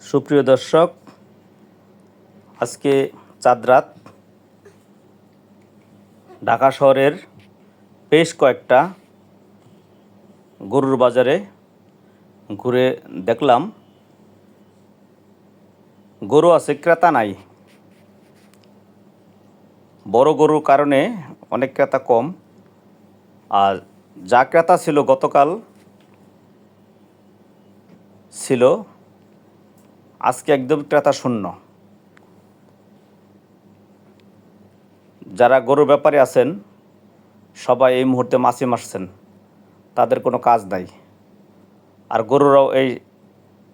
সুপ্রিয় দর্শক, আজকে চাঁদ রাত ঢাকা শহরের বেশ কয়েকটা গরুর বাজারে ঘুরে দেখলাম গরু আছে, ক্রেতা নাই। বড় গরুর কারণে অনেক ক্রেতা কম, আর যা ক্রেতা ছিল গতকাল ছিল, আজকে একদম ক্রেতা শূন্য। যারা গরুর ব্যাপারে আছেন সবাই এই মুহূর্তে মাছি মারছেন, তাদের কোনো কাজ নাই। আর গরুরাও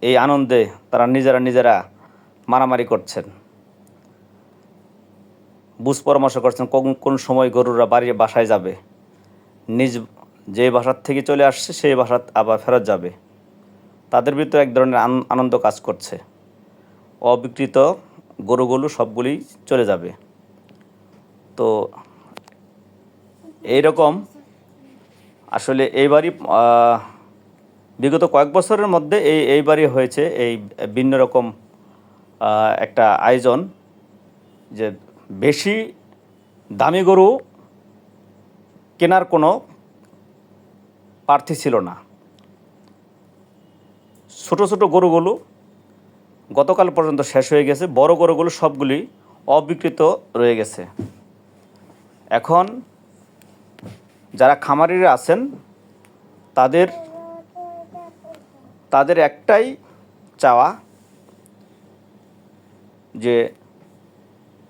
এই আনন্দে তারা নিজেরা মারামারি করছেন, বুঝ পরামর্শ করছেন কোন সময় গরুরা বাসায় যাবে। নিজ যে বাসার থেকে চলে আসছে সেই বাসা আবার ফেরত যাবে। তাদের ভিতরে এক ধরনের আনন্দ কাজ করছে। অবিকৃত গরুগুলো সবগুলি চলে যাবে। তো এইরকম আসলে এইবারই বিগত কয়েক বছরের মধ্যে এইবারই হয়েছে এই ভিন্ন রকম একটা আয়োজন, যে বেশি দামি গরু কেনার কোনো প্রার্থী ছিল না। ছোট ছোট গরুগুলো গতকাল পর্যন্ত শেষ হয়ে গেছে, বড় গরুগুলো সবগুলি অবিকৃত রয়ে গেছে। এখন যারা খামারিরা আছেন তাদের একটাই চাওয়া, যে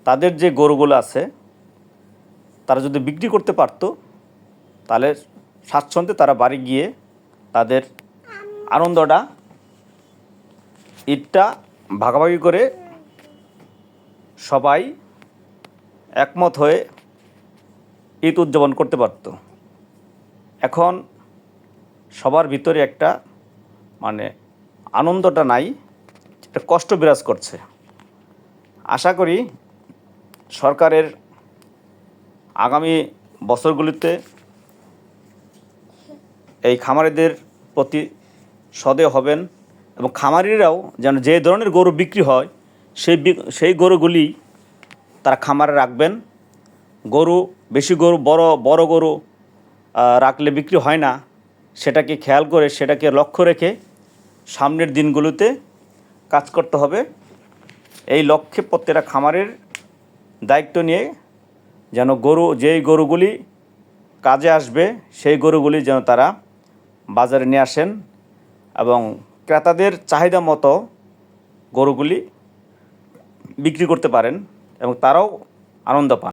তাদের যে গরুগুলো আছে তারা যদি বিক্রি করতে পারত, তাহলে স্বাচ্ছন্দ্যে তারা বাড়ি গিয়ে তাদের আনন্দটা, ঈদটা ভাগাভাগি করে সবাই একমত হয়ে ঈদ উদযাপন করতে পারত। এখন সবার ভিতরে একটা আনন্দটা নাই, একটা কষ্ট বিরাজ করছে। আশা করি সরকারের আগামী বছরগুলিতে এই খামারিদের প্রতি সদয় হবেন, এবং খামারিরাও যেন যে ধরনের গরু বিক্রি হয় সেই গরুগুলি তারা খামারে রাখবেন। বেশি গরু বড় গরু রাখলে বিক্রি হয় না, সেটাকে খেয়াল করে, সেটাকে লক্ষ্য রেখে সামনের দিনগুলোতে কাজ করতে হবে। এই লক্ষ্যে প্রত্যেকটা খামারের দায়িত্ব নিয়ে যেন যেই গরুগুলি কাজে আসবে সেই গরুগুলি যেন তারা বাজারে নিয়ে আসেন, এবং ক্রেতাদের চাহিদা মতো গরুগুলি বিক্রি করতে পারেন এবং তারাও আনন্দ পান।